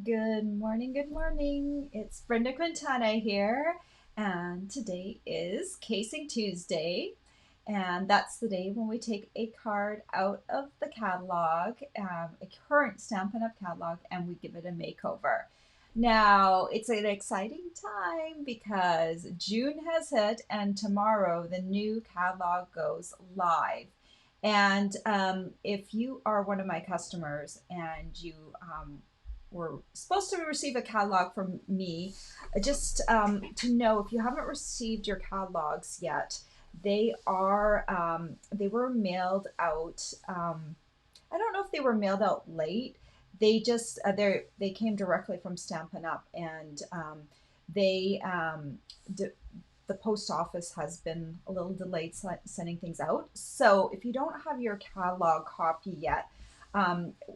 Good morning, good morning. It's Brenda Quintana here, and today is Casing Tuesday, and that's the day when we take a card out of the catalog, a current Stampin' Up! Catalog, and we give it a makeover. Now, it's an exciting time because June has hit, and tomorrow the new catalog goes live. And if you are one of my customers and you were supposed to receive a catalog from me, just to know if you haven't received your catalogs yet, they were mailed out. I don't know if they were mailed out late. They came directly from Stampin' Up, and they d- the post office has been a little delayed sending things out. So if you don't have your catalog copy yet,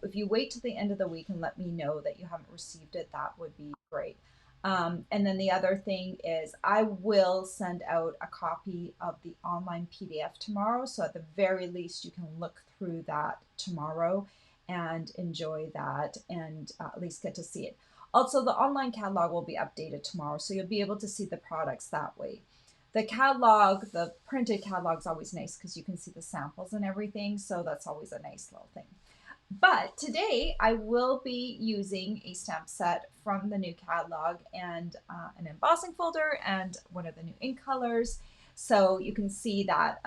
if you wait till the end of the week and let me know that you haven't received it, that would be great. And then the other thing is, I will send out a copy of the online PDF tomorrow. So at the very least, you can look through that tomorrow and enjoy that and at least get to see it. Also, the online catalog will be updated tomorrow, so you'll be able to see the products that way. The catalog, the printed catalog is always nice because you can see the samples and everything, so that's always a nice little thing. But today I will be using a stamp set from the new catalog and an embossing folder and one of the new ink colors. So you can see that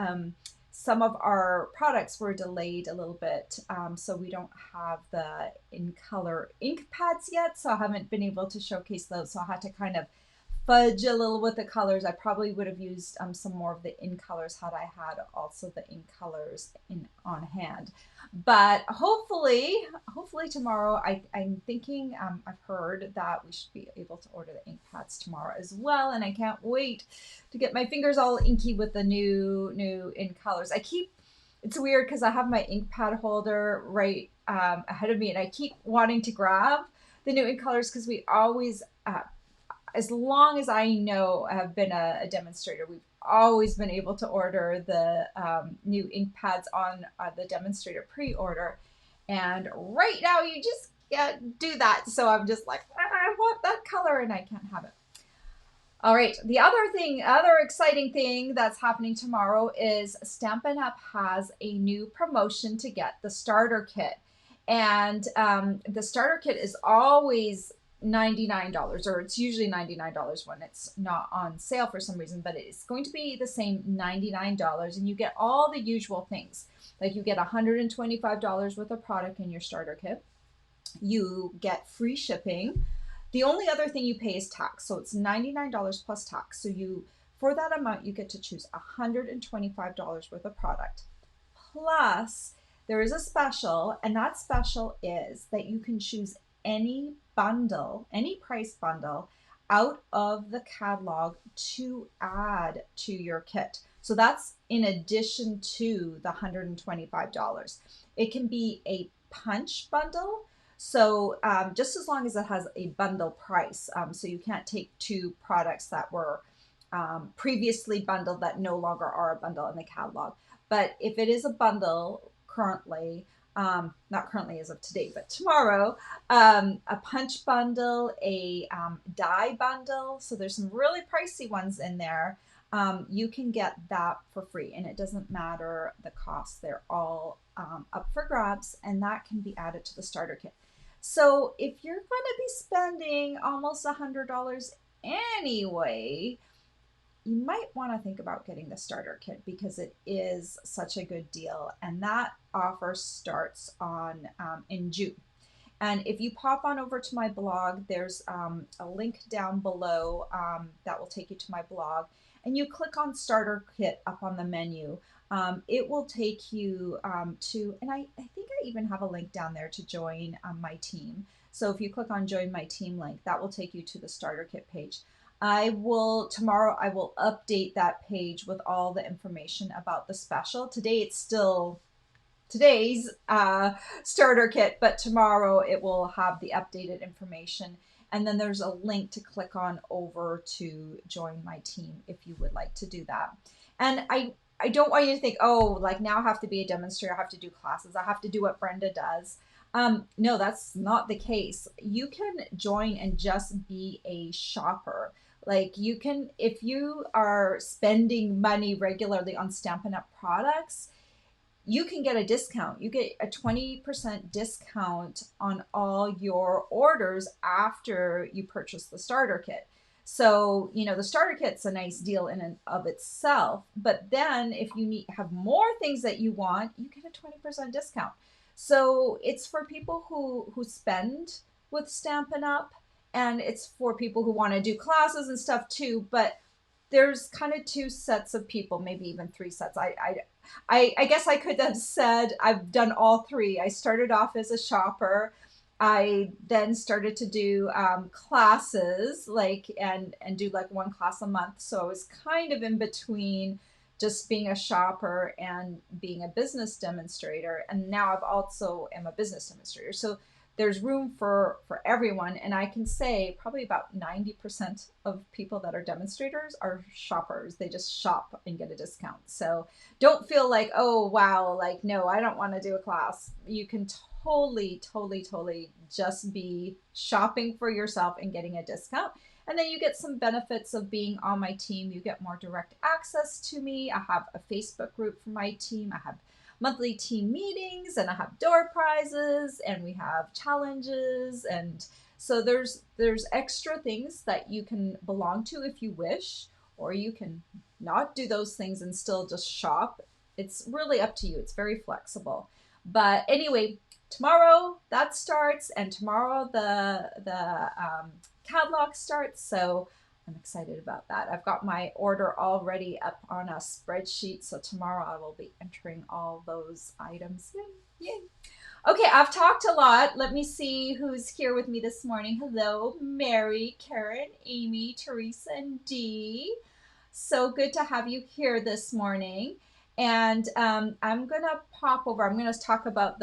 some of our products were delayed a little bit. So we don't have the in color ink pads yet. So I haven't been able to showcase those. So I had to kind of fudge a little with the colors. I probably would have used some more of the in colors had I had also the ink colors in on hand. But hopefully tomorrow. I'm thinking. I've heard that we should be able to order the ink pads tomorrow as well, and I can't wait to get my fingers all inky with the new ink colors. It's weird because I have my ink pad holder right ahead of me, and I keep wanting to grab the new ink colors because we always as long as I know have been a demonstrator, we've always been able to order the new ink pads on the demonstrator pre-order. And right now, you just can't do that. So I'm just like, I want that color, and I can't have it. All right. Other exciting thing that's happening tomorrow is Stampin' Up! Has a new promotion to get the starter kit. And the starter kit is always $99, or it's usually $99 when it's not on sale for some reason, but it's going to be the same $99. And you get all the usual things. Like you get $125 worth of product in your starter kit. You get free shipping. The only other thing you pay is tax. So it's $99 plus tax. So for that amount, you get to choose $125 worth of product. Plus, there is a special, and that special is that you can choose any bundle, any price bundle out of the catalog to add to your kit. So that's in addition to the $125. It can be a punch bundle. So just as long as it has a bundle price, so you can't take two products that were previously bundled that no longer are a bundle in the catalog. But if it is a bundle currently, not currently as of today, but tomorrow, a punch bundle, a die bundle. So there's some really pricey ones in there. You can get that for free, and it doesn't matter the cost. They're all up for grabs, and that can be added to the starter kit. So if you're going to be spending almost $100 anyway, you might want to think about getting the starter kit because it is such a good deal, and that offer starts on in June. And if you pop on over to my blog, there's a link down below that will take you to my blog, and you click on starter kit up on the menu. It will take you to, and I think I even have a link down there to join my team. So if you click on join my team link, that will take you to the starter kit page. Tomorrow I will update that page with all the information about the special. Today it's still today's starter kit, but tomorrow it will have the updated information. And then there's a link to click on over to join my team if you would like to do that. And I don't want you to think, oh, like now I have to be a demonstrator, I have to do classes, I have to do what Brenda does. No, that's not the case. You can join and just be a shopper. Like you can, if you are spending money regularly on Stampin' Up products, you can get a discount. You get a 20% discount on all your orders after you purchase the starter kit. So, the starter kit's a nice deal in and of itself, but then if you have more things that you want, you get a 20% discount. So, it's for people who spend with Stampin' Up, and it's for people who want to do classes and stuff too, but there's kind of two sets of people, maybe even three sets. I guess I could have said I've done all three. I started off as a shopper. I then started to do classes, like and do like one class a month. So I was kind of in between just being a shopper and being a business demonstrator. And now I've also am a business demonstrator. So there's room for everyone, and I can say probably about 90% of people that are demonstrators are shoppers. They just shop and get a discount. So don't feel like, oh wow, like no, I don't want to do a class. You can totally just be shopping for yourself and getting a discount. And then you get some benefits of being on my team. You get more direct access to me. I have a Facebook group for my team. I have monthly team meetings, and I have door prizes, and we have challenges, and so there's extra things that you can belong to if you wish, or you can not do those things and still just shop. It's really up to you. It's very flexible. But anyway, tomorrow that starts, and tomorrow the catalog starts. So I'm excited about that. I've got my order already up on a spreadsheet, so tomorrow I will be entering all those items. Yay, yay. Okay, I've talked a lot. Let me see who's here with me this morning. Hello, Mary, Karen, Amy, Teresa, and Dee. So good to have you here this morning. And I'm going to pop over. I'm going to talk about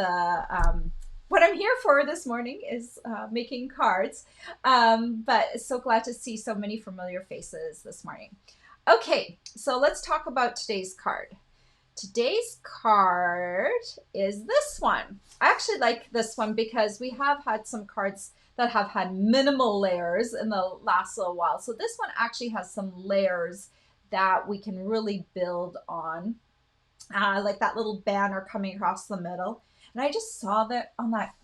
what I'm here for this morning is making cards. But so glad to see so many familiar faces this morning. Okay, so let's talk about today's card. Today's card is this one. I actually like this one because we have had some cards that have had minimal layers in the last little while. So this one actually has some layers that we can really build on, like that little banner coming across the middle. And I just saw that on that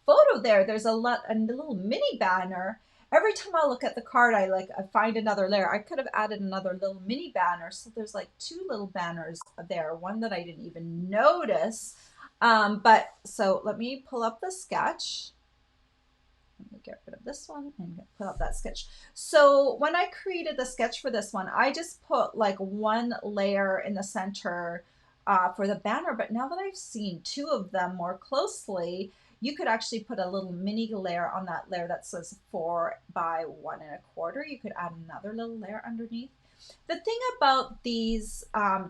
photo there, there's a little mini banner. Every time I look at the card, I find another layer. I could have added another little mini banner. So there's like two little banners there, one that I didn't even notice. But so let me pull up the sketch. Let me get rid of this one and put up that sketch. So when I created the sketch for this one, I just put like one layer in the center for the banner. But now that I've seen two of them more closely, you could actually put a little mini layer on that layer that says 4 by 1.25. You could add another little layer underneath. The thing about these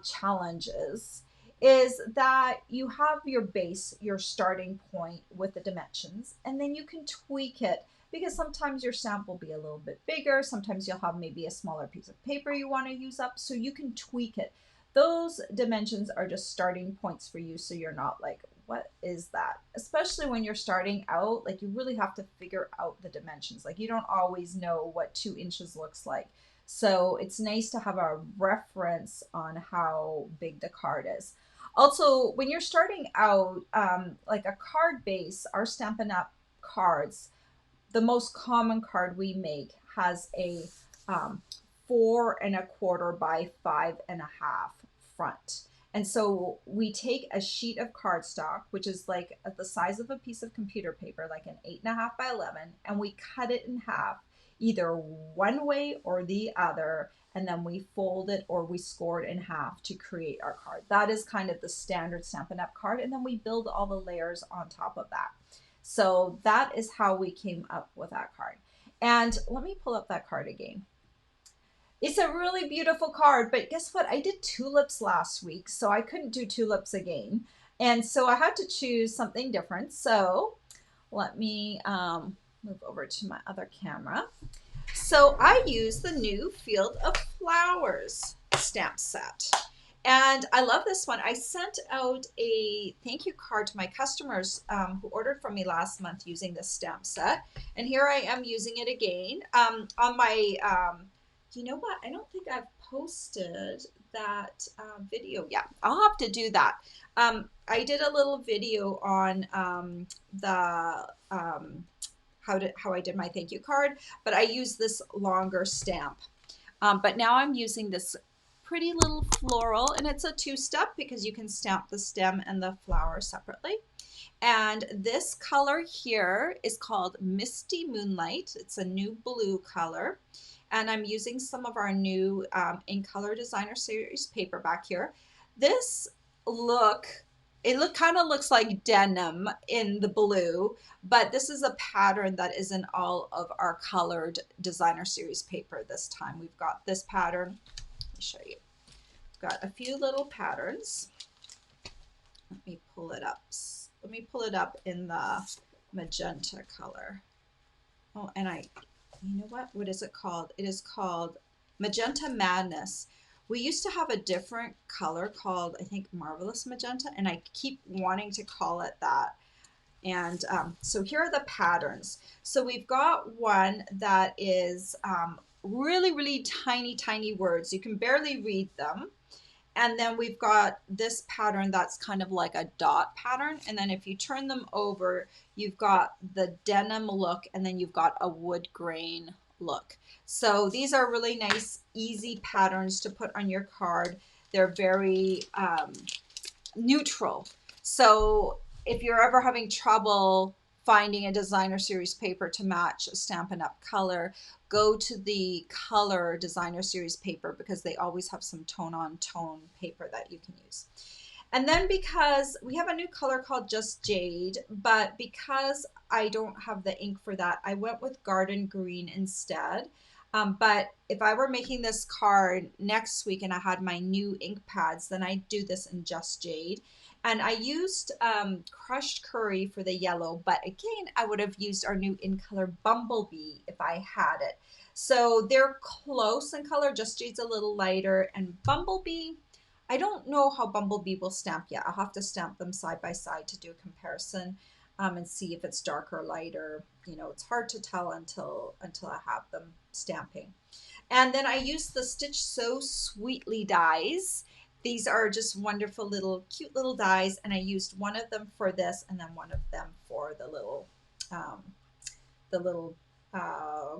challenges is that you have your base, your starting point with the dimensions, and then you can tweak it because sometimes your stamp will be a little bit bigger. Sometimes you'll have maybe a smaller piece of paper you want to use up, so you can tweak it. Those dimensions are just starting points for you, so you're not like, what is that? Especially when you're starting out, like you really have to figure out the dimensions. Like you don't always know what 2 inches looks like. So it's nice to have a reference on how big the card is. Also, when you're starting out, like a card base, our Stampin' Up cards, the most common card we make has a 4.25 by 5.5 front. And so we take a sheet of cardstock, which is like the size of a piece of computer paper, like an 8.5 by 11, and we cut it in half, either one way or the other, and then we fold it or we score it in half to create our card. That is kind of the standard Stampin' Up card, and then we build all the layers on top of that. So that is how we came up with that card. And let me pull up that card again. It's a really beautiful card, but guess what? I did tulips last week, so I couldn't do tulips again. And so I had to choose something different. So let me move over to my other camera. So I use the new Field of Flowers stamp set. And I love this one. I sent out a thank you card to my customers who ordered from me last month using this stamp set. And here I am using it again on my, you know what? I don't think I've posted that video yet. I'll have to do that. I did a little video on the how I did my thank you card, but I used this longer stamp. But now I'm using this pretty little floral, and it's a two-step because you can stamp the stem and the flower separately. And this color here is called Misty Moonlight. It's a new blue color. And I'm using some of our new In Color Designer Series paper back here. This kind of looks like denim in the blue, but this is a pattern that is in all of our colored designer series paper this time. We've got this pattern. Let me show you. We've got a few little patterns. Let me pull it up. Let me pull it up in the magenta color. Oh, and you know what is it called? It is called Magenta Madness. We used to have a different color called, I think, Marvelous Magenta, and I keep wanting to call it that. And so here are the patterns. So we've got one that is really, really tiny, tiny words. You can barely read them. And then we've got this pattern that's kind of like a dot pattern. And then if you turn them over, you've got the denim look, and then you've got a wood grain look. So these are really nice, easy patterns to put on your card. They're very neutral. So if you're ever having trouble finding a designer series paper to match a Stampin' Up color, go to the color designer series paper because they always have some tone on tone paper that you can use. And then because we have a new color called Just Jade, but because I don't have the ink for that, I went with Garden Green instead. But if I were making this card next week and I had my new ink pads, then I'd do this in Just Jade. And I used crushed curry for the yellow, but again, I would have used our new In Color Bumblebee if I had it. So they're close in color. Just Jade's a little lighter, and Bumblebee, I don't know how Bumblebee will stamp yet. I'll have to stamp them side by side to do a comparison and see if it's darker or lighter. You know, it's hard to tell until I have them stamping. And then I used the Stitch So Sweetly dies. These are just wonderful little, cute little dies, and I used one of them for this, and then one of them for the little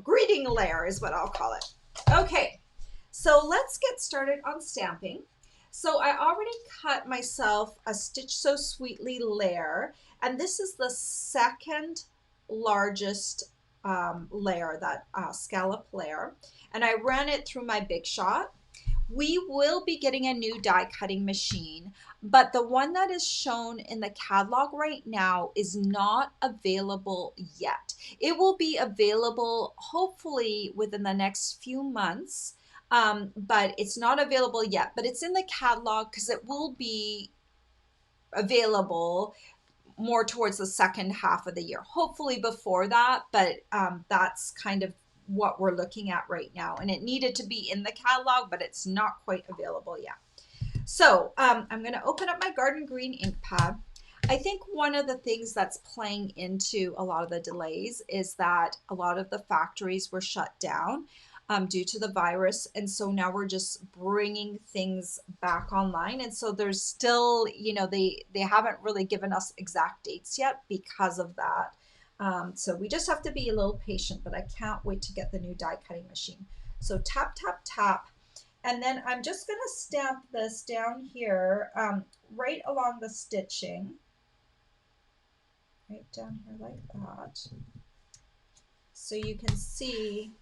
greeting layer is what I'll call it. Okay, so let's get started on stamping. So I already cut myself a Stitch So Sweetly layer, and this is the second largest layer, that scallop layer, and I ran it through my Big Shot. We will be getting a new die cutting machine, but the one that is shown in the catalog right now is not available yet. It will be available hopefully within the next few months, but it's not available yet. But it's in the catalog because it will be available more towards the second half of the year, hopefully before that, but that's kind of what we're looking at right now. And it needed to be in the catalog, but it's not quite available yet. So I'm going to open up my Garden Green ink pad. I think one of the things that's playing into a lot of the delays is that a lot of the factories were shut down due to the virus. And so now we're just bringing things back online. And so there's still, you know, they haven't really given us exact dates yet because of that. So we just have to be a little patient, but I can't wait to get the new die cutting machine. So tap, tap, tap. And then I'm just going to stamp this down here, right along the stitching. Right down here like that. So you can see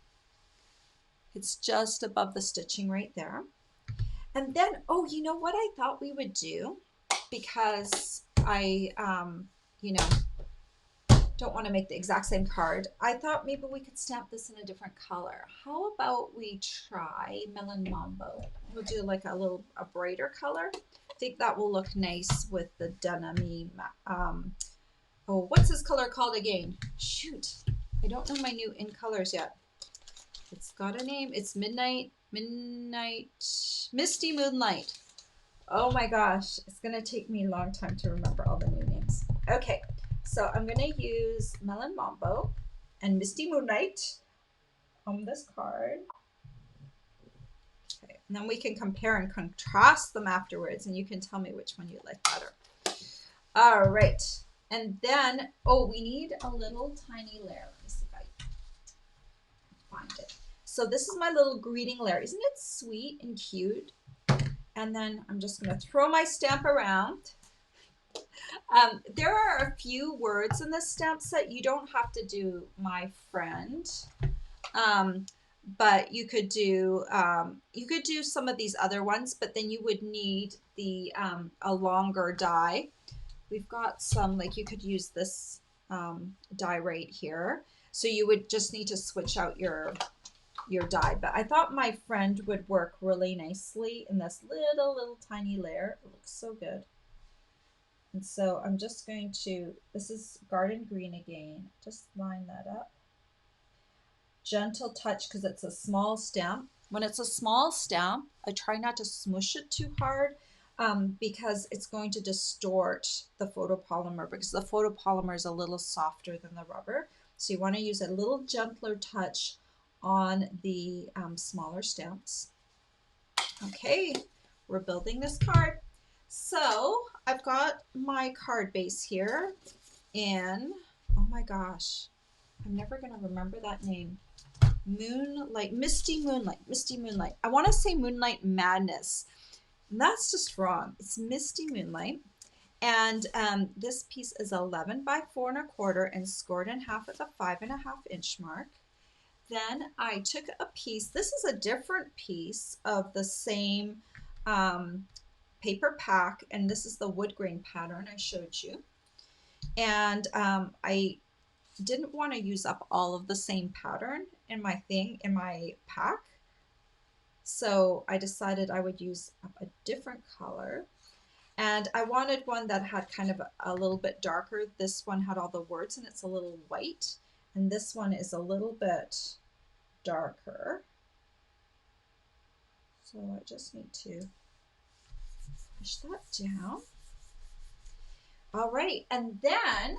it's just above the stitching right there. And then, oh, you know what I thought we would do? Because I, you know, don't want to make the exact same card. I thought maybe we could stamp this in a different color. How about we try Melon Mambo? We'll do like a brighter color. I think that will look nice with the denim-y. Oh, what's this color called again? Shoot, I don't know my new in colors yet. It's got a name. It's Misty Moonlight. Oh my gosh, it's gonna take me a long time to remember all the new names. Okay, so I'm gonna use Melon Mambo and Misty Moonlight on this card. Okay, and then we can compare and contrast them afterwards, and you can tell me which one you like better. All right, and then, oh, we need a little tiny layer. Let me see if I find it. So this is my little greeting layer. Isn't it sweet and cute? And then I'm just gonna throw my stamp around. There are a few words in this stamp set. You don't have to do my friend, um, but you could do some of these other ones. But then you would need the a longer die. We've got some, like you could use this die right here. So you would just need to switch out your die. But I thought my friend would work really nicely in this little tiny layer. It looks so good. And so I'm just going to, this is Garden Green again, just line that up. Gentle touch because it's a small stamp. When it's a small stamp, I try not to smush it too hard because it's going to distort the photopolymer because the photopolymer is a little softer than the rubber. So you want to use a little gentler touch on the smaller stamps. Okay, we're building this card. So I've got my card base here in, oh my gosh, I'm never going to remember that name. Moonlight, Misty Moonlight, Misty Moonlight. I want to say Moonlight Madness. And that's just wrong. It's Misty Moonlight. And this piece is 11 by 4 1/4 and scored in half at the 5.5 inch mark. Then I took a piece, this is a different piece of the same paper pack, and this is the wood grain pattern I showed you. And I didn't want to use up all of the same pattern in my pack. So I decided I would use up a different color. And I wanted one that had kind of a little bit darker. This one had all the words and it's a little white. And this one is a little bit darker. So I just need to push that down. All right, and then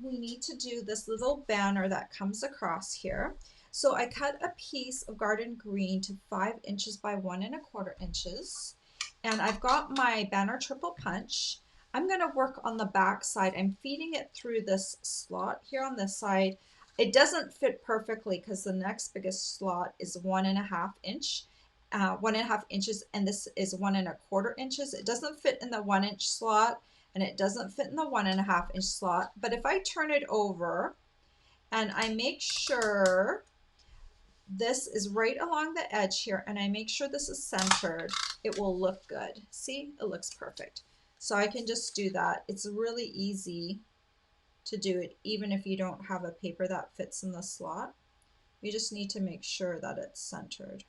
we need to do this little banner that comes across here. So I cut a piece of garden green to 5 inches by 1 1/4 inches. And I've got my banner triple punch. I'm gonna work on the back side. I'm feeding it through this slot here on this side. It doesn't fit perfectly because the next biggest slot is 1 1/2 inch. 1 1/2 inches, and this is 1 1/4 inches. It doesn't fit in the 1 inch slot, and it doesn't fit in the 1 1/2 inch slot. But if I turn it over and I make sure this is right along the edge here and I make sure this is centered, it will look good. See, it looks perfect. So I can just do that. It's really easy to do it even if you don't have a paper that fits in the slot. You just need to make sure that it's centered.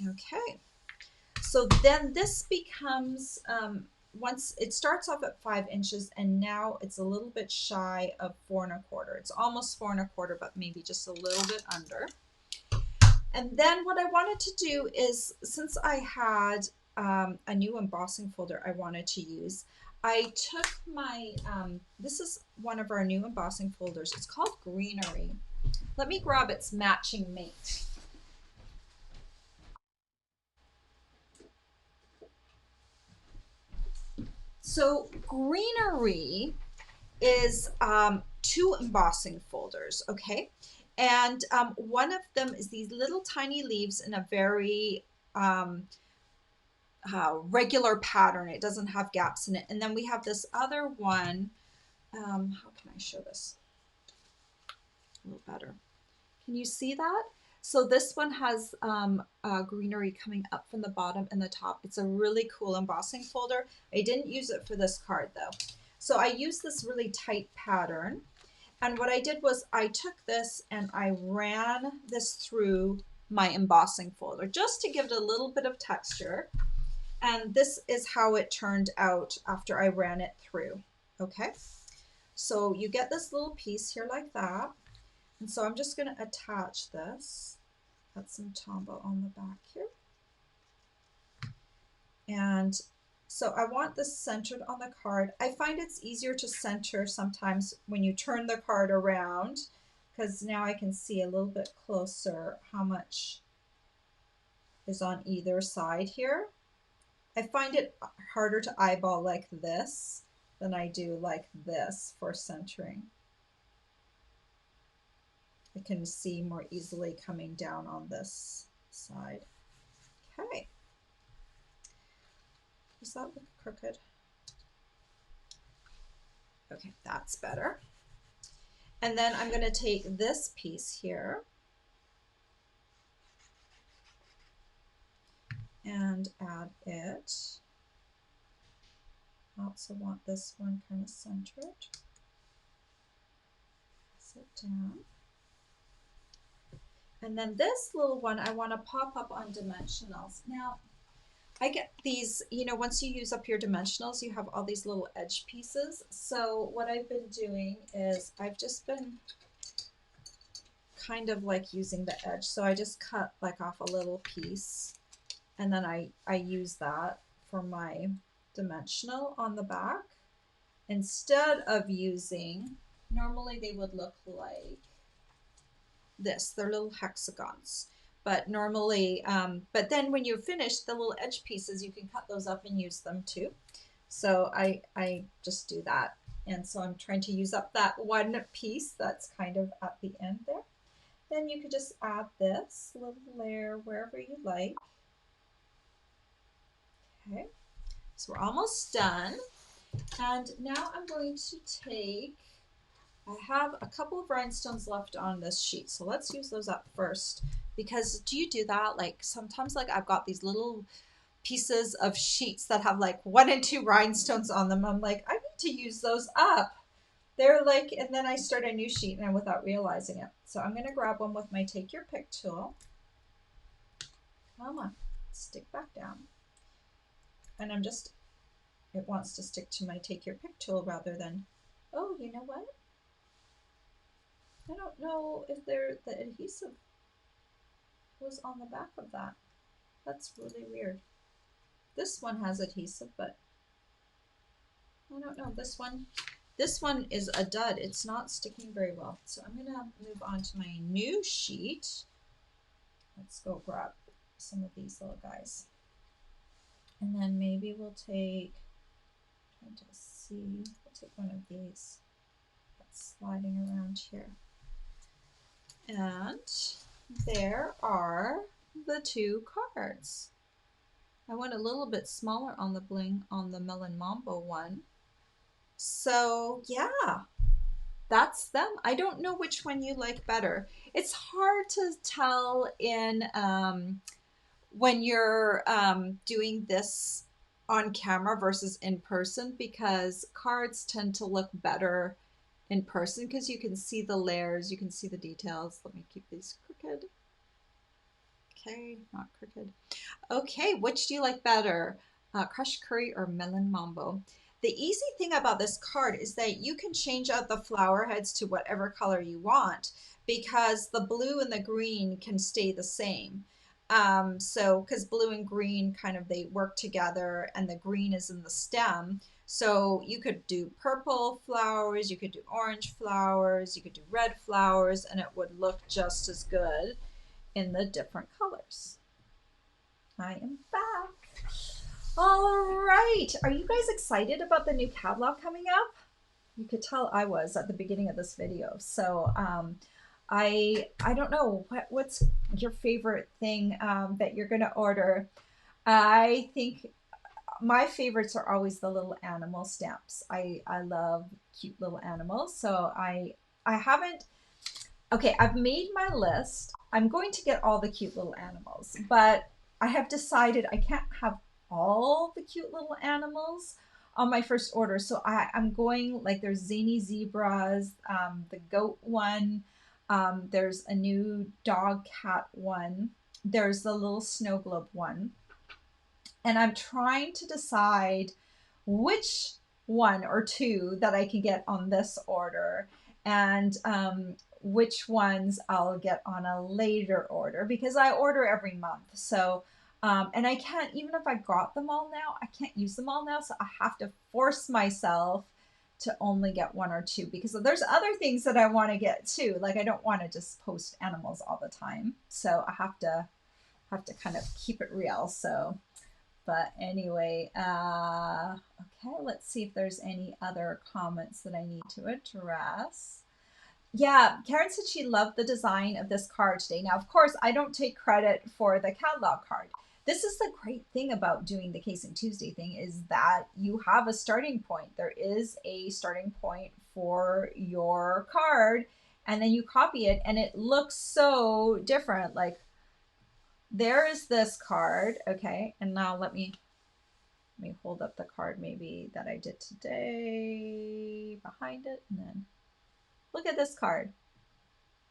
Okay. So then this becomes, once it starts off at 5 inches and now it's a little bit shy of 4 1/4. It's almost 4 1/4, but maybe just a little bit under. And then what I wanted to do is, since I had a new embossing folder I wanted to use, I took my, this is one of our new embossing folders. It's called Greenery. Let me grab its matching mate. So Greenery is 2 embossing folders, okay? And one of them is these little tiny leaves in a very regular pattern. It doesn't have gaps in it. And then we have this other one. How can I show this a little better? Can you see that? So this one has greenery coming up from the bottom and the top. It's a really cool embossing folder. I didn't use it for this card though. So I used this really tight pattern. And what I did was I took this and I ran this through my embossing folder just to give it a little bit of texture. And this is how it turned out after I ran it through. Okay, so you get this little piece here like that. And so I'm just going to attach this. Got some tombow on the back here. And so I want this centered on the card. I find it's easier to center sometimes when you turn the card around, because now I can see a little bit closer how much is on either side here. I find it harder to eyeball like this than I do like this for centering. I can see more easily coming down on this side. Okay. Does that look crooked? Okay, that's better. And then I'm going to take this piece here and add it. I also want this one kind of centered. Sit down. And then this little one I want to pop up on dimensionals. Now, I get these, you know, once you use up your dimensionals, you have all these little edge pieces. So what I've been doing is I've just been kind of like using the edge. So I just cut like off a little piece, and then I use that for my dimensional on the back. Instead of using, normally they would look like this. They're little hexagons. But normally, but then when you finish the little edge pieces, you can cut those up and use them too. So I just do that. And so I'm trying to use up that one piece that's kind of at the end there. Then you could just add this little layer wherever you like. Okay, so we're almost done. And now I'm going to take, I have a couple of rhinestones left on this sheet. So let's use those up first. Because do you do that? Like sometimes like I've got these little pieces of sheets that have like 1 and 2 rhinestones on them. I'm like, I need to use those up. They're like, and then I start a new sheet and without realizing it. So I'm going to grab one with my Take Your Pick tool. Come on, stick back down. And I'm just, it wants to stick to my Take Your Pick tool rather than, oh, you know what? I don't know if the adhesive was on the back of that. That's really weird. This one has adhesive, but I don't know. This one is a dud. It's not sticking very well. So I'm gonna move on to my new sheet. Let's go grab some of these little guys. And then maybe we'll take, trying to see, we'll take one of these that's sliding around here. And there are the 2 cards. I went a little bit smaller on the bling on the Melon Mambo one. So yeah, that's them. I don't know which one you like better. It's hard to tell in when you're doing this on camera versus in person, because cards tend to look better in person because you can see the layers, you can see the details. Let me keep these crooked. Okay, not crooked. Okay, which do you like better, crushed curry or melon mambo? The easy thing about this card is that you can change out the flower heads to whatever color you want, because the blue and the green can stay the same. So because blue and green kind of, they work together, and the green is in the stem. So you could do purple flowers, you could do orange flowers, you could do red flowers, and it would look just as good in the different colors. I am back. All right. Are you guys excited about the new catalog coming up? You could tell I was at the beginning of this video. So I don't know, what's your favorite thing that you're going to order? I think my favorites are always the little animal stamps. I love cute little animals. So I haven't, okay, I've made my list. I'm going to get all the cute little animals, but I have decided I can't have all the cute little animals on my first order. So I'm going, like, there's zany zebras, the goat one, there's a new dog cat one, there's the little snow globe one. And I'm trying to decide which one or two that I can get on this order, and which ones I'll get on a later order, because I order every month. So And I can't, even if I got them all now, I can't use them all now. So I have to force myself to only get one or two because there's other things that I want to get too. Like I don't want to just post animals all the time. So I have to kind of keep it real. So, but anyway, okay, let's see if there's any other comments that I need to address. Yeah, Karen said she loved the design of this card today. Now, of course, I don't take credit for the catalog card. This is the great thing about doing the Casing Tuesday thing is that you have a starting point. There is a starting point for your card, and then you copy it, and it looks so different. Like there is this card, okay, and now let me hold up the card maybe that I did today behind it, and then look at this card.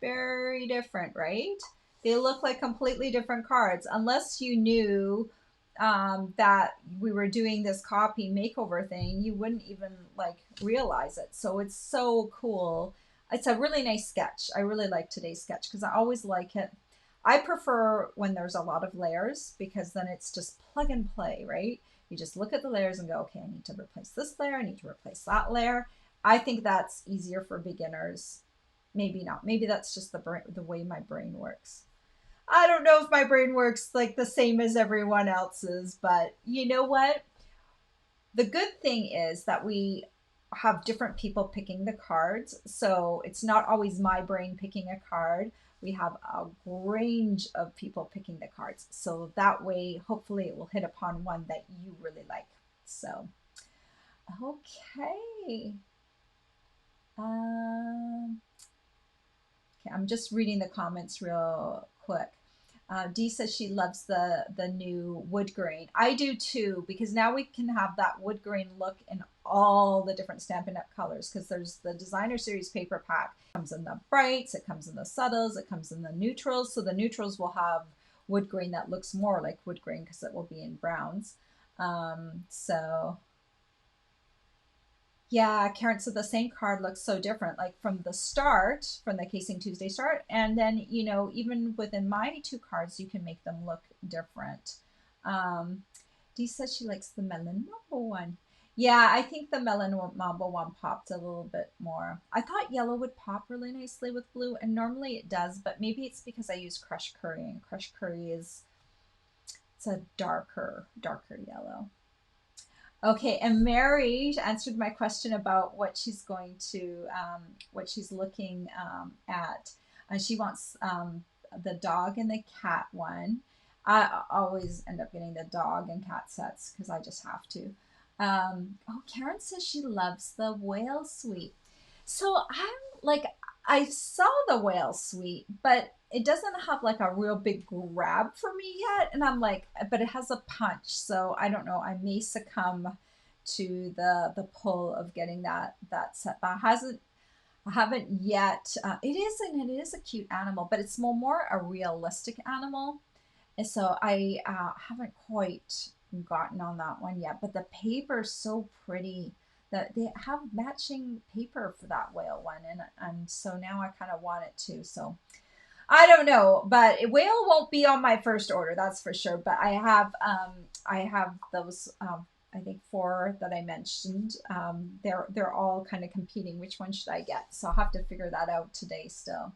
Very different, right? They look like completely different cards. Unless you knew that we were doing this copy makeover thing, you wouldn't even like realize it. So it's so cool. It's a really nice sketch. I really like today's sketch because I always like it. I prefer when there's a lot of layers because then it's just plug and play, right? You just look at the layers and go, okay, I need to replace this layer. I need to replace that layer. I think that's easier for beginners. Maybe not. Maybe that's just the way my brain works. I don't know if my brain works like the same as everyone else's, but you know what? The good thing is that we have different people picking the cards. So it's not always my brain picking a card. We have a range of people picking the cards. So that way, hopefully, it will hit upon one that you really like. So, okay. Um, Okay, I'm just reading the comments real quick. Dee says she loves the new wood grain. I do too, because now we can have that wood grain look in all the different Stampin' Up colors. Because there's the designer series paper pack. It comes in the brights, it comes in the subtles, it comes in the neutrals. So the neutrals will have wood grain that looks more like wood grain because it will be in browns. So yeah, Karen, so the same card looks so different, like from the start, from the Casing Tuesday start, and then, even within my two cards, you can make them look different. Dee says she likes the Melon Mambo one. Yeah, I think the Melon Mambo one popped a little bit more. I thought yellow would pop really nicely with blue, and normally it does, but maybe it's because I use Crush Curry, and Crush Curry it's a darker yellow. Okay, and Mary answered my question about what she's looking at. She wants the dog and the cat one. I always end up getting the dog and cat sets because I just have to. Oh, Karen says she loves the whale suite. So I'm like, I saw the whale suite, but it doesn't have like a real big grab for me yet. And I'm like, but it has a punch. So I don't know. I may succumb to the pull of getting that set. But I haven't yet. It is a cute animal, but it's more a realistic animal. And so I haven't quite gotten on that one yet. But the paper's so pretty that they have matching paper for that whale one, and so now I kind of want it too. So I don't know, but whale won't be on my first order, that's for sure. But I have those I think four that I mentioned. They're all kind of competing. Which one should I get? So I'll have to figure that out today still.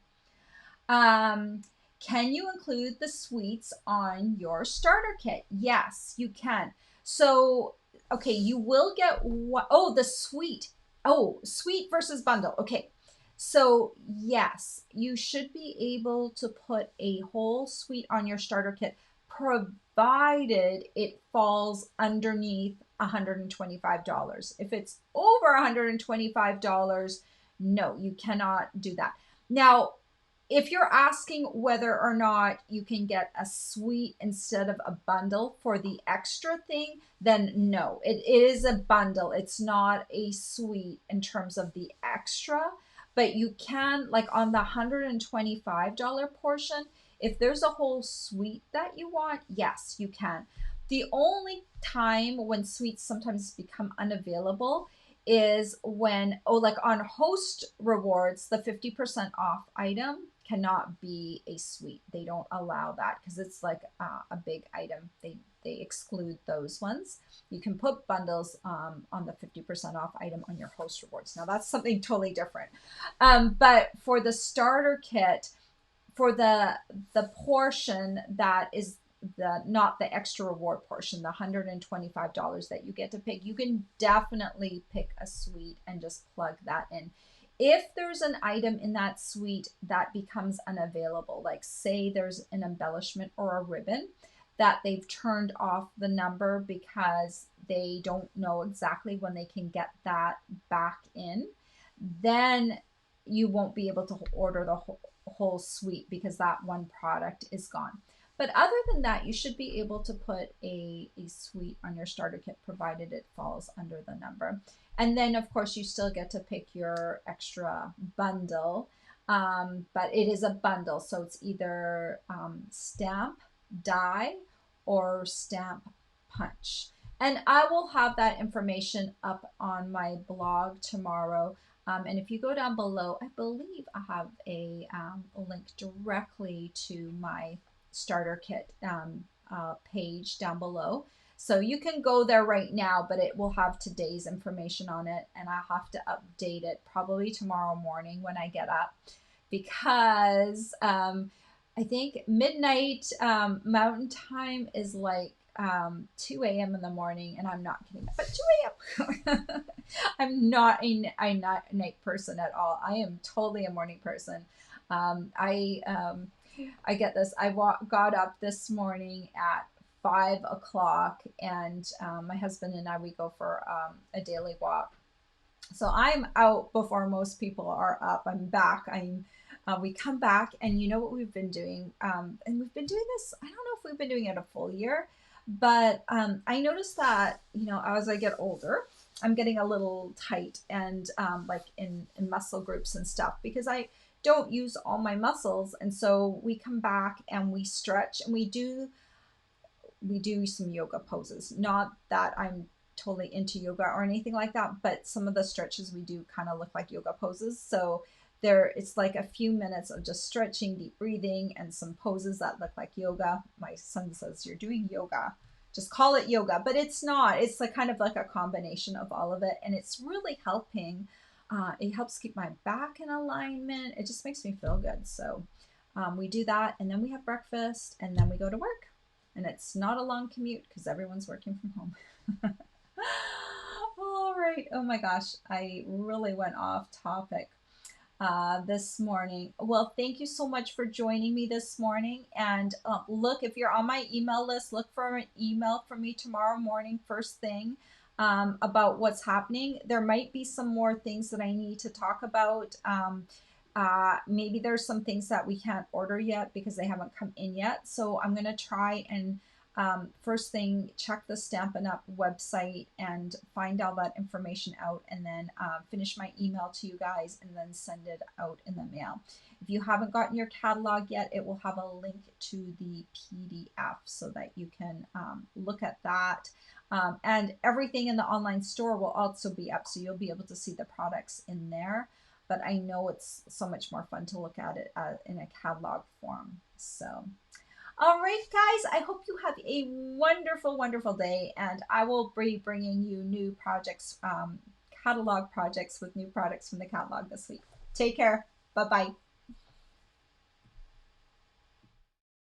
Um, can you include the sweets on your starter kit? Yes, you can. So, okay, you will get what? Oh, the sweet. Oh, sweet versus bundle. Okay. So, yes, you should be able to put a whole sweet on your starter kit, provided it falls underneath $125. If it's over $125, no, you cannot do that. Now, if you're asking whether or not you can get a suite instead of a bundle for the extra thing, then no, it is a bundle. It's not a suite in terms of the extra, but you can, like on the $125 portion, if there's a whole suite that you want, yes, you can. The only time when suites sometimes become unavailable is when, like on host rewards, the 50% off item cannot be a suite. They don't allow that because it's like a big item. They exclude those ones. You can put bundles on the 50% off item on your host rewards. Now that's something totally different. But for the starter kit, for the portion that is the not the extra reward portion, the $125 that you get to pick, you can definitely pick a suite and just plug that in. If there's an item in that suite that becomes unavailable, like say there's an embellishment or a ribbon that they've turned off the number because they don't know exactly when they can get that back in, then you won't be able to order the whole suite because that one product is gone. But other than that, you should be able to put a suite on your starter kit provided it falls under the number. And then, of course, you still get to pick your extra bundle, but it is a bundle. So it's either stamp, die, or stamp punch. And I will have that information up on my blog tomorrow. And if you go down below, I believe I have a link directly to my starter kit page down below. So you can go there right now, but it will have today's information on it. And I'll have to update it probably tomorrow morning when I get up because I think midnight mountain time is like 2 a.m. in the morning, and I'm not getting up at 2 a.m. I'm not a night person at all. I am totally a morning person. I get this. I got up this morning at 5 o'clock, and my husband and I, we go for a daily walk. So I'm out before most people are up. I'm back. We come back, and you know what we've been doing? And we've been doing this, I don't know if we've been doing it a full year, but I noticed that, you know, as I get older, I'm getting a little tight and like in muscle groups and stuff because I don't use all my muscles. And so we come back and we stretch and we do some yoga poses. Not that I'm totally into yoga or anything like that, but some of the stretches we do kind of look like yoga poses. So it's like a few minutes of just stretching, deep breathing, and some poses that look like yoga. My son says, "You're doing yoga. Just call it yoga," but it's not. It's like kind of like a combination of all of it, and it's really helping. It helps keep my back in alignment. It just makes me feel good. So we do that, and then we have breakfast, and then we go to work. And it's not a long commute because everyone's working from home. All right. Oh my gosh, I really went off topic this morning. Well, thank you so much for joining me this morning. And look, if you're on my email list, look for an email from me tomorrow morning, first thing, about what's happening. There might be some more things that I need to talk about. Maybe there's some things that we can't order yet because they haven't come in yet. So I'm going to try and first thing, check the Stampin' Up website and find all that information out, and then finish my email to you guys and then send it out in the mail. If you haven't gotten your catalog yet, it will have a link to the PDF so that you can look at that. And everything in the online store will also be up, so you'll be able to see the products in there. But I know it's so much more fun to look at it in a catalog form. So, all right, guys, I hope you have a wonderful, wonderful day. And I will be bringing you new projects, catalog projects with new products from the catalog this week. Take care. Bye-bye.